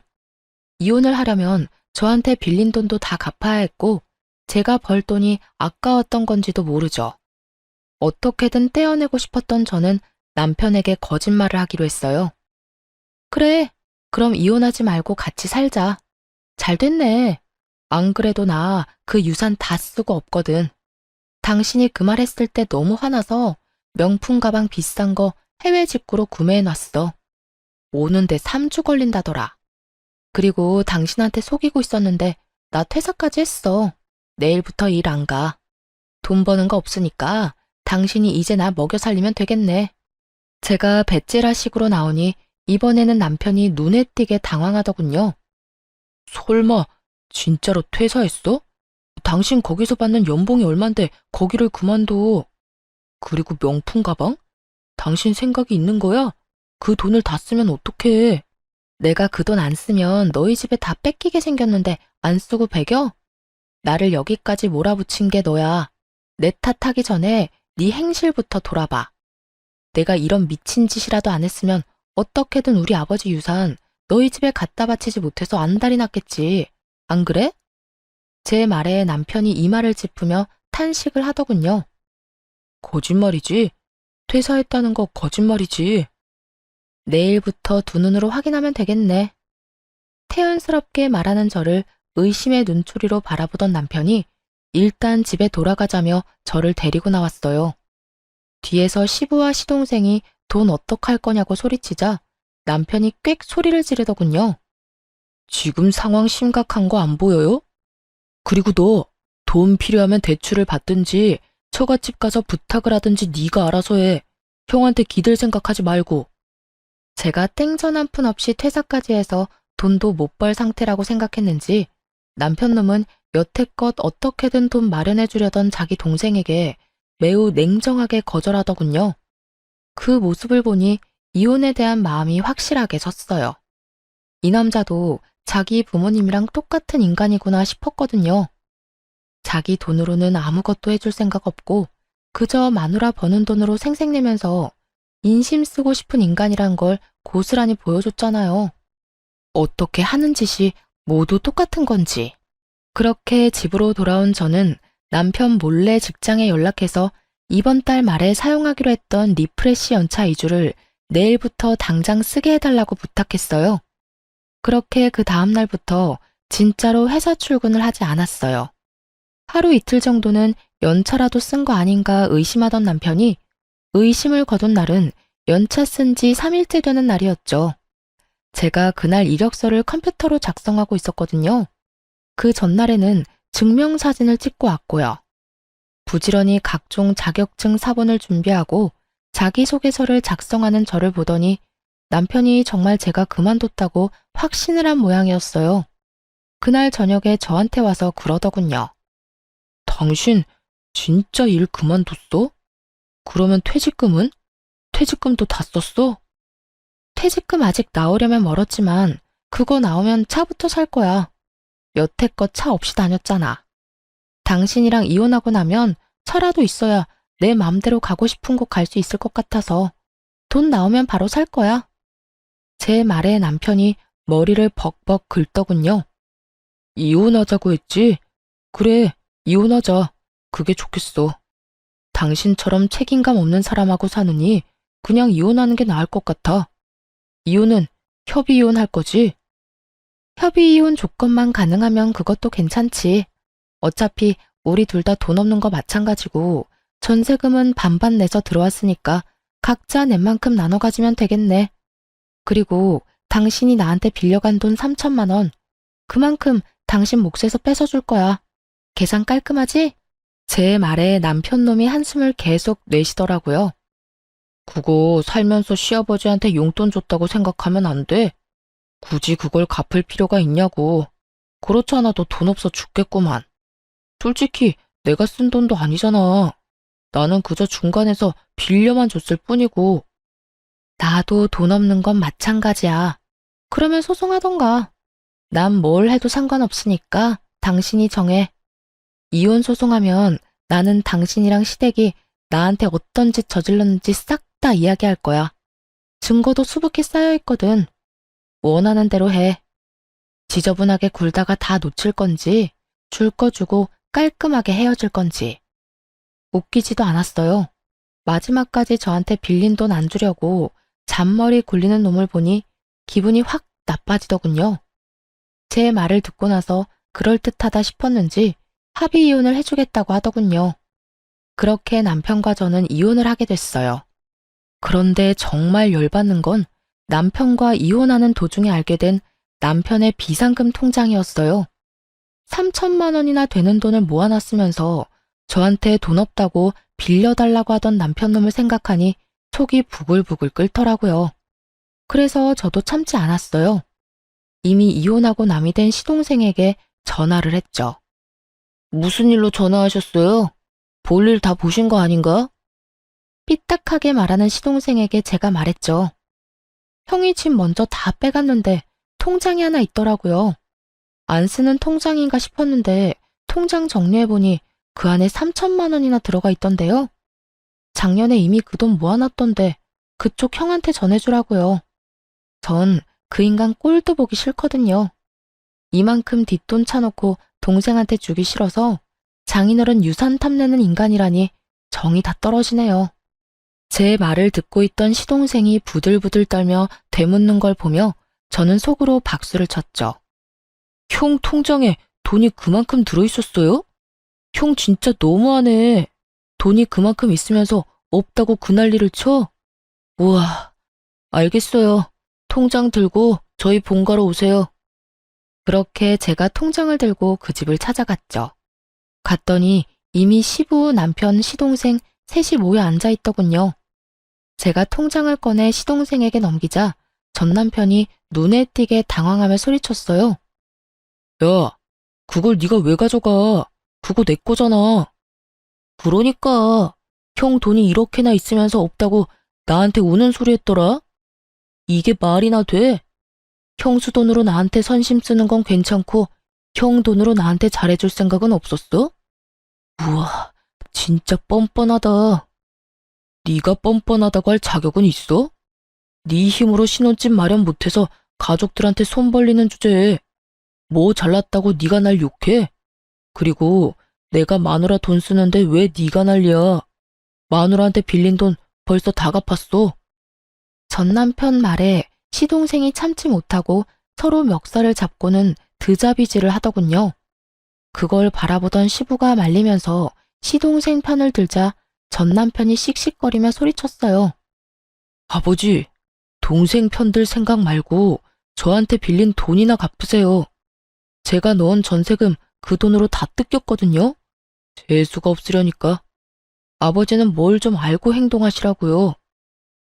이혼을 하려면 저한테 빌린 돈도 다 갚아야 했고 제가 벌 돈이 아까웠던 건지도 모르죠. 어떻게든 떼어내고 싶었던 저는 남편에게 거짓말을 하기로 했어요. 그래, 그럼 이혼하지 말고 같이 살자. 잘 됐네. 안 그래도 나 그 유산 다 쓰고 없거든. 당신이 그 말 했을 때 너무 화나서 명품 가방 비싼 거 해외 직구로 구매해놨어. 오는데 3주 걸린다더라. 그리고 당신한테 속이고 있었는데 나 퇴사까지 했어. 내일부터 일 안 가. 돈 버는 거 없으니까 당신이 이제 나 먹여 살리면 되겠네. 제가 배째라식으로 나오니 이번에는 남편이 눈에 띄게 당황하더군요. 설마 진짜로 퇴사했어? 당신 거기서 받는 연봉이 얼만데 거기를 그만둬. 그리고 명품 가방? 당신 생각이 있는 거야? 그 돈을 다 쓰면 어떡해. 내가 그 돈 안 쓰면 너희 집에 다 뺏기게 생겼는데 안 쓰고 배겨? 나를 여기까지 몰아붙인 게 너야. 내 탓하기 전에 네 행실부터 돌아봐. 내가 이런 미친 짓이라도 안 했으면 어떻게든 우리 아버지 유산 너희 집에 갖다 바치지 못해서 안달이 났겠지. 안 그래? 제 말에 남편이 이마를 짚으며 탄식을 하더군요. 거짓말이지? 퇴사했다는 거 거짓말이지. 내일부터 두 눈으로 확인하면 되겠네. 태연스럽게 말하는 저를 의심의 눈초리로 바라보던 남편이 일단 집에 돌아가자며 저를 데리고 나왔어요. 뒤에서 시부와 시동생이 돈 어떡할 거냐고 소리치자 남편이 꽥 소리를 지르더군요. 지금 상황 심각한 거 안 보여요? 그리고 너 돈 필요하면 대출을 받든지 처갓집 가서 부탁을 하든지 네가 알아서 해. 형한테 기댈 생각하지 말고. 제가 땡전 한 푼 없이 퇴사까지 해서 돈도 못 벌 상태라고 생각했는지 남편 놈은 여태껏 어떻게든 돈 마련해 주려던 자기 동생에게 매우 냉정하게 거절하더군요. 그 모습을 보니 이혼에 대한 마음이 확실하게 섰어요. 이 남자도 자기 부모님이랑 똑같은 인간이구나 싶었거든요. 자기 돈으로는 아무것도 해줄 생각 없고 그저 마누라 버는 돈으로 생색내면서 인심 쓰고 싶은 인간이란 걸 고스란히 보여줬잖아요. 어떻게 하는 짓이 모두 똑같은 건지. 그렇게 집으로 돌아온 저는 남편 몰래 직장에 연락해서 이번 달 말에 사용하기로 했던 리프레시 연차 2주를 내일부터 당장 쓰게 해달라고 부탁했어요. 그렇게 그 다음 날부터 진짜로 회사 출근을 하지 않았어요. 하루 이틀 정도는 연차라도 쓴 거 아닌가 의심하던 남편이 의심을 거둔 날은 연차 쓴 지 3일째 되는 날이었죠. 제가 그날 이력서를 컴퓨터로 작성하고 있었거든요. 그 전날에는 증명사진을 찍고 왔고요. 부지런히 각종 자격증 사본을 준비하고 자기소개서를 작성하는 저를 보더니 남편이 정말 제가 그만뒀다고 확신을 한 모양이었어요. 그날 저녁에 저한테 와서 그러더군요. 당신 진짜 일 그만뒀어? 그러면 퇴직금은? 퇴직금도 다 썼어? 퇴직금 아직 나오려면 멀었지만 그거 나오면 차부터 살 거야. 여태껏 차 없이 다녔잖아. 당신이랑 이혼하고 나면 차라도 있어야 내 맘대로 가고 싶은 곳 갈 수 있을 것 같아서 돈 나오면 바로 살 거야. 제 말에 남편이 머리를 벅벅 긁더군요. 이혼하자고 했지? 그래, 이혼하자. 그게 좋겠어. 당신처럼 책임감 없는 사람하고 사느니 그냥 이혼하는 게 나을 것 같아. 이혼은 협의 이혼할 거지? 협의 이혼 조건만 가능하면 그것도 괜찮지. 어차피 우리 둘 다 돈 없는 거 마찬가지고 전세금은 반반 내서 들어왔으니까 각자 낸 만큼 나눠 가지면 되겠네. 그리고 당신이 나한테 빌려간 돈 3천만 원. 그만큼 당신 몫에서 뺏어줄 거야. 계산 깔끔하지? 제 말에 남편놈이 한숨을 계속 내쉬더라고요. 그거 살면서 시아버지한테 용돈 줬다고 생각하면 안 돼. 굳이 그걸 갚을 필요가 있냐고. 그렇지 않아도 돈 없어 죽겠구만. 솔직히 내가 쓴 돈도 아니잖아. 나는 그저 중간에서 빌려만 줬을 뿐이고. 나도 돈 없는 건 마찬가지야. 그러면 소송하던가. 난 뭘 해도 상관없으니까 당신이 정해. 이혼 소송하면 나는 당신이랑 시댁이 나한테 어떤 짓 저질렀는지 싹 다 이야기할 거야. 증거도 수북히 쌓여있거든. 원하는 대로 해. 지저분하게 굴다가 다 놓칠 건지 줄 거 주고 깔끔하게 헤어질 건지. 웃기지도 않았어요. 마지막까지 저한테 빌린 돈 안 주려고 잔머리 굴리는 놈을 보니 기분이 확 나빠지더군요. 제 말을 듣고 나서 그럴듯하다 싶었는지 합의 이혼을 해주겠다고 하더군요. 그렇게 남편과 저는 이혼을 하게 됐어요. 그런데 정말 열받는 건 남편과 이혼하는 도중에 알게 된 남편의 비상금 통장이었어요. 3천만 원이나 되는 돈을 모아놨으면서 저한테 돈 없다고 빌려달라고 하던 남편놈을 생각하니 속이 부글부글 끓더라고요. 그래서 저도 참지 않았어요. 이미 이혼하고 남이 된 시동생에게 전화를 했죠. 무슨 일로 전화하셨어요? 볼일 다 보신 거 아닌가? 삐딱하게 말하는 시동생에게 제가 말했죠. 형이 집 먼저 다 빼갔는데 통장이 하나 있더라고요. 안 쓰는 통장인가 싶었는데 통장 정리해보니 그 안에 3천만 원이나 들어가 있던데요. 작년에 이미 그 돈 모아놨던데 그쪽 형한테 전해주라고요. 전 그 인간 꼴도 보기 싫거든요. 이만큼 뒷돈 차놓고 동생한테 주기 싫어서 장인어른 유산 탐내는 인간이라니 정이 다 떨어지네요. 제 말을 듣고 있던 시동생이 부들부들 떨며 되묻는 걸 보며 저는 속으로 박수를 쳤죠. 형 통장에 돈이 그만큼 들어있었어요? 형 진짜 너무하네. 돈이 그만큼 있으면서 없다고 그 난리를 쳐? 우와, 알겠어요. 통장 들고 저희 본가로 오세요. 그렇게 제가 통장을 들고 그 집을 찾아갔죠. 갔더니 이미 시부, 남편, 시동생 셋이 모여 앉아 있더군요. 제가 통장을 꺼내 시동생에게 넘기자 전 남편이 눈에 띄게 당황하며 소리쳤어요. 야, 그걸 네가 왜 가져가? 그거 내 거잖아. 그러니까 형 돈이 이렇게나 있으면서 없다고 나한테 우는 소리 했더라? 이게 말이나 돼? 형수 돈으로 나한테 선심 쓰는 건 괜찮고 형 돈으로 나한테 잘해줄 생각은 없었어? 우와, 진짜 뻔뻔하다. 네가 뻔뻔하다고 할 자격은 있어? 네 힘으로 신혼집 마련 못해서 가족들한테 손 벌리는 주제에 뭐 잘났다고 네가 날 욕해? 그리고 내가 마누라 돈 쓰는데 왜 네가 난리야? 마누라한테 빌린 돈 벌써 다 갚았어. 전 남편 말에 시동생이 참지 못하고 서로 멱살을 잡고는 드자비질을 하더군요. 그걸 바라보던 시부가 말리면서 시동생 편을 들자 전 남편이 씩씩거리며 소리쳤어요. 아버지, 동생 편들 생각 말고 저한테 빌린 돈이나 갚으세요. 제가 넣은 전세금 그 돈으로 다 뜯겼거든요. 재수가 없으려니까. 아버지는 뭘 좀 알고 행동하시라고요.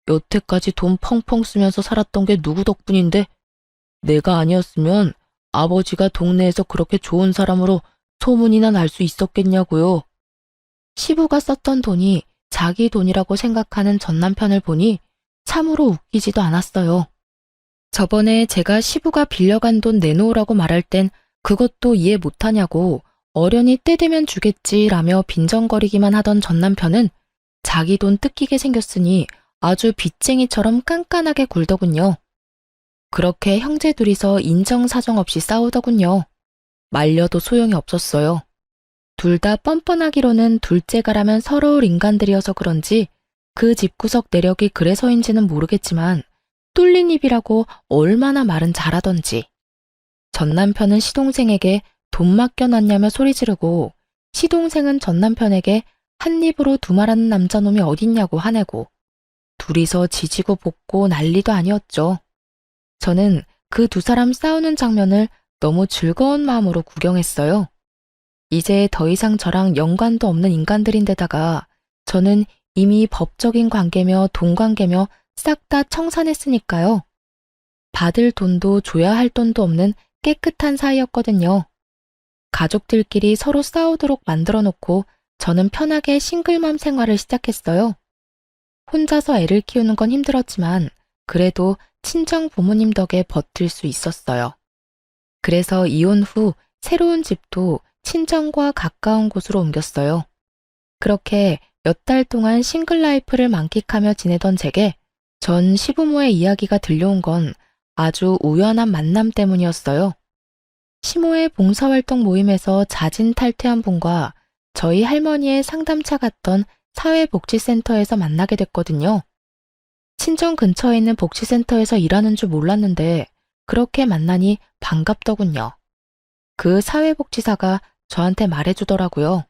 여태까지 돈 펑펑 쓰면서 살았던 게 누구 덕분인데 내가 아니었으면 아버지가 동네에서 그렇게 좋은 사람으로 소문이나 날 수 있었겠냐고요. 시부가 썼던 돈이 자기 돈이라고 생각하는 전 남편을 보니 참으로 웃기지도 않았어요. 저번에 제가 시부가 빌려간 돈 내놓으라고 말할 땐 그것도 이해 못하냐고 어련히 때 되면 주겠지라며 빈정거리기만 하던 전 남편은 자기 돈 뜯기게 생겼으니 아주 빚쟁이처럼 깐깐하게 굴더군요. 그렇게 형제 둘이서 인정사정 없이 싸우더군요. 말려도 소용이 없었어요. 둘 다 뻔뻔하기로는 둘째가라면 서러울 인간들이어서 그런지 그 집구석 내력이 그래서인지는 모르겠지만 뚫린 입이라고 얼마나 말은 잘하던지. 전 남편은 시동생에게 돈 맡겨놨냐며 소리 지르고 시동생은 전 남편에게 한 입으로 두말하는 남자놈이 어딨냐고 화내고 둘이서 지지고 볶고 난리도 아니었죠. 저는 그 두 사람 싸우는 장면을 너무 즐거운 마음으로 구경했어요. 이제 더 이상 저랑 연관도 없는 인간들인데다가 저는 이미 법적인 관계며 돈 관계며 싹 다 청산했으니까요. 받을 돈도 줘야 할 돈도 없는 깨끗한 사이였거든요. 가족들끼리 서로 싸우도록 만들어 놓고 저는 편하게 싱글맘 생활을 시작했어요. 혼자서 애를 키우는 건 힘들었지만 그래도 친정 부모님 덕에 버틸 수 있었어요. 그래서 이혼 후 새로운 집도 친정과 가까운 곳으로 옮겼어요. 그렇게 몇 달 동안 싱글 라이프를 만끽하며 지내던 제게 전 시부모의 이야기가 들려온 건 아주 우연한 만남 때문이었어요. 시모의 봉사활동 모임에서 자진 탈퇴한 분과 저희 할머니의 상담차 갔던 사회복지센터에서 만나게 됐거든요. 친정 근처에 있는 복지센터에서 일하는 줄 몰랐는데 그렇게 만나니 반갑더군요. 그 사회복지사가 저한테 말해주더라고요.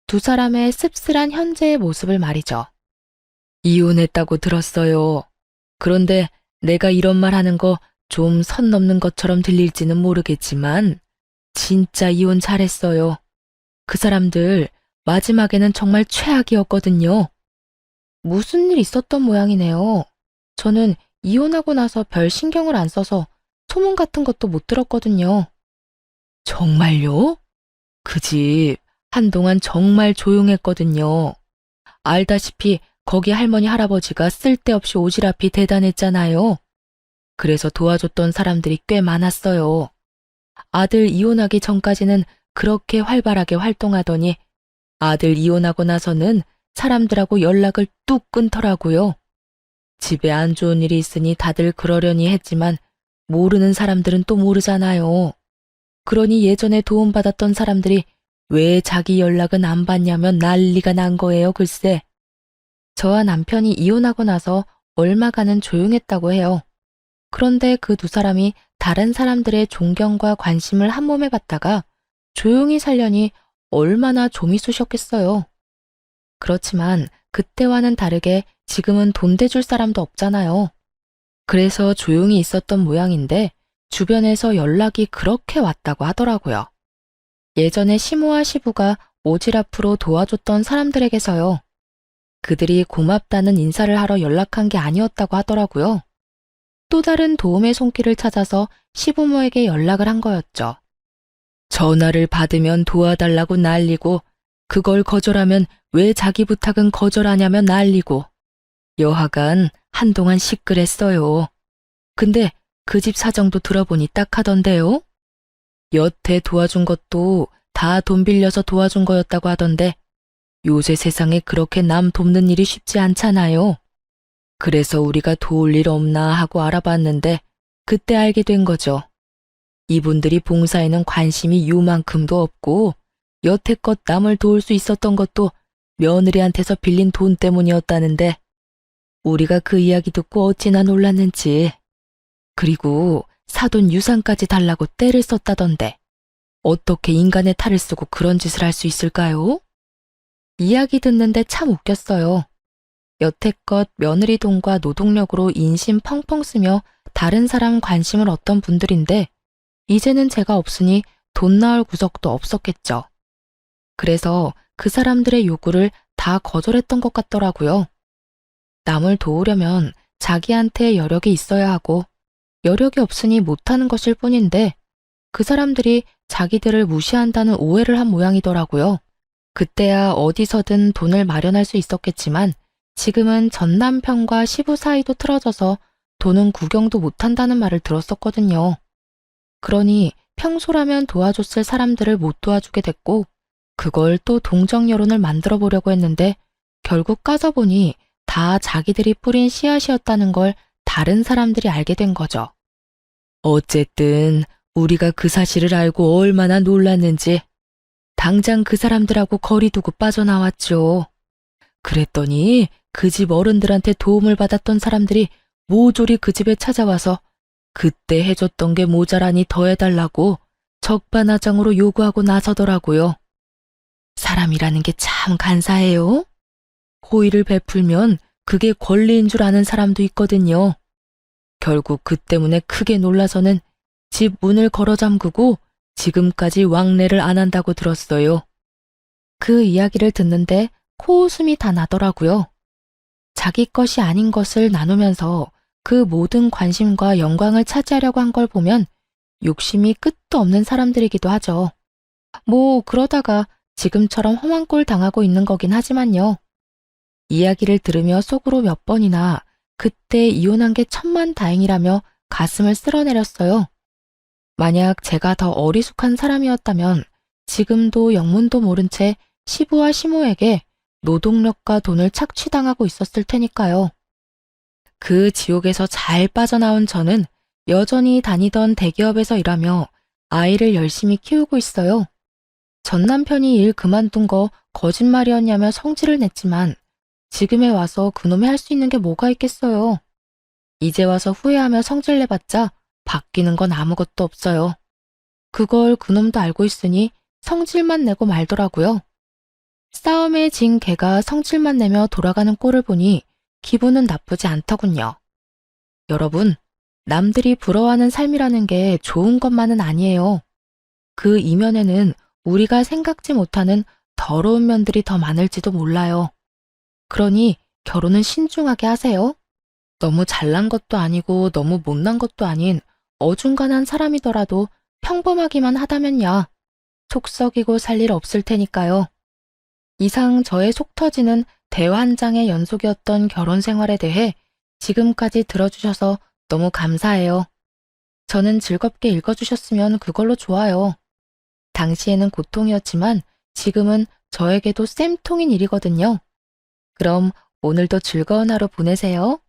두 사람의 씁쓸한 현재의 모습을 말이죠. 이혼했다고 들었어요. 그런데 내가 이런 말 하는 거 좀 선 넘는 것처럼 들릴지는 모르겠지만 진짜 이혼 잘했어요. 그 사람들 마지막에는 정말 최악이었거든요. 무슨 일 있었던 모양이네요. 저는 이혼하고 나서 별 신경을 안 써서 소문 같은 것도 못 들었거든요. 정말요? 그 집 한동안 정말 조용했거든요. 알다시피 거기 할머니 할아버지가 쓸데없이 오지랖이 대단했잖아요. 그래서 도와줬던 사람들이 꽤 많았어요. 아들 이혼하기 전까지는 그렇게 활발하게 활동하더니 아들 이혼하고 나서는 사람들하고 연락을 뚝 끊더라고요. 집에 안 좋은 일이 있으니 다들 그러려니 했지만 모르는 사람들은 또 모르잖아요. 그러니 예전에 도움받았던 사람들이 왜 자기 연락은 안 받냐면 난리가 난 거예요, 글쎄. 저와 남편이 이혼하고 나서 얼마간은 조용했다고 해요. 그런데 그 두 사람이 다른 사람들의 존경과 관심을 한 몸에 받다가 조용히 살려니 얼마나 좀이 쑤셨겠어요. 그렇지만 그때와는 다르게 지금은 돈 대줄 사람도 없잖아요. 그래서 조용히 있었던 모양인데 주변에서 연락이 그렇게 왔다고 하더라고요. 예전에 시모와 시부가 오지랖으로 도와줬던 사람들에게서요. 그들이 고맙다는 인사를 하러 연락한 게 아니었다고 하더라고요. 또 다른 도움의 손길을 찾아서 시부모에게 연락을 한 거였죠. 전화를 받으면 도와달라고 난리고 그걸 거절하면 왜 자기 부탁은 거절하냐며 난리고 여하간 한동안 시끌했어요. 근데 그 집 사정도 들어보니 딱 하던데요. 여태 도와준 것도 다 돈 빌려서 도와준 거였다고 하던데 요새 세상에 그렇게 남 돕는 일이 쉽지 않잖아요. 그래서 우리가 도울 일 없나 하고 알아봤는데 그때 알게 된 거죠. 이분들이 봉사에는 관심이 요만큼도 없고 여태껏 남을 도울 수 있었던 것도 며느리한테서 빌린 돈 때문이었다는데 우리가 그 이야기 듣고 어찌나 놀랐는지. 그리고 사돈 유산까지 달라고 떼를 썼다던데 어떻게 인간의 탈을 쓰고 그런 짓을 할 수 있을까요? 이야기 듣는데 참 웃겼어요. 여태껏 며느리 돈과 노동력으로 인심 펑펑 쓰며 다른 사람 관심을 얻던 분들인데 이제는 제가 없으니 돈 나올 구석도 없었겠죠. 그래서 그 사람들의 요구를 다 거절했던 것 같더라고요. 남을 도우려면 자기한테 여력이 있어야 하고 여력이 없으니 못하는 것일 뿐인데 그 사람들이 자기들을 무시한다는 오해를 한 모양이더라고요. 그때야 어디서든 돈을 마련할 수 있었겠지만 지금은 전 남편과 시부 사이도 틀어져서 돈은 구경도 못한다는 말을 들었었거든요. 그러니 평소라면 도와줬을 사람들을 못 도와주게 됐고 그걸 또 동정 여론을 만들어 보려고 했는데 결국 까져보니 다 자기들이 뿌린 씨앗이었다는 걸 다른 사람들이 알게 된 거죠. 어쨌든 우리가 그 사실을 알고 얼마나 놀랐는지 당장 그 사람들하고 거리 두고 빠져나왔죠. 그랬더니 그 집 어른들한테 도움을 받았던 사람들이 모조리 그 집에 찾아와서 그때 해줬던 게 모자라니 더 해달라고 적반하장으로 요구하고 나서더라고요. 사람이라는 게 참 간사해요. 호의를 베풀면 그게 권리인 줄 아는 사람도 있거든요. 결국 그 때문에 크게 놀라서는 집 문을 걸어 잠그고 지금까지 왕래를 안 한다고 들었어요. 그 이야기를 듣는데 코웃음이 다 나더라고요. 자기 것이 아닌 것을 나누면서 그 모든 관심과 영광을 차지하려고 한 걸 보면 욕심이 끝도 없는 사람들이기도 하죠. 뭐 그러다가 지금처럼 험한 꼴 당하고 있는 거긴 하지만요. 이야기를 들으며 속으로 몇 번이나 그때 이혼한 게 천만다행이라며 가슴을 쓸어내렸어요. 만약 제가 더 어리숙한 사람이었다면 지금도 영문도 모른 채 시부와 시모에게 노동력과 돈을 착취당하고 있었을 테니까요. 그 지옥에서 잘 빠져나온 저는 여전히 다니던 대기업에서 일하며 아이를 열심히 키우고 있어요. 전 남편이 일 그만둔 거 거짓말이었냐며 성질을 냈지만 지금에 와서 그놈이 할 수 있는 게 뭐가 있겠어요. 이제 와서 후회하며 성질 내봤자 바뀌는 건 아무것도 없어요. 그걸 그놈도 알고 있으니 성질만 내고 말더라고요. 싸움에 진 개가 성질만 내며 돌아가는 꼴을 보니 기분은 나쁘지 않더군요. 여러분, 남들이 부러워하는 삶이라는 게 좋은 것만은 아니에요. 그 이면에는 우리가 생각지 못하는 더러운 면들이 더 많을지도 몰라요. 그러니 결혼은 신중하게 하세요. 너무 잘난 것도 아니고 너무 못난 것도 아닌 어중간한 사람이더라도 평범하기만 하다면야 속 썩이고 살 일 없을 테니까요. 이상 저의 속 터지는 대화 한 장의 연속이었던 결혼 생활에 대해 지금까지 들어주셔서 너무 감사해요. 저는 즐겁게 읽어주셨으면 그걸로 좋아요. 당시에는 고통이었지만 지금은 저에게도 쌤통인 일이거든요. 그럼 오늘도 즐거운 하루 보내세요.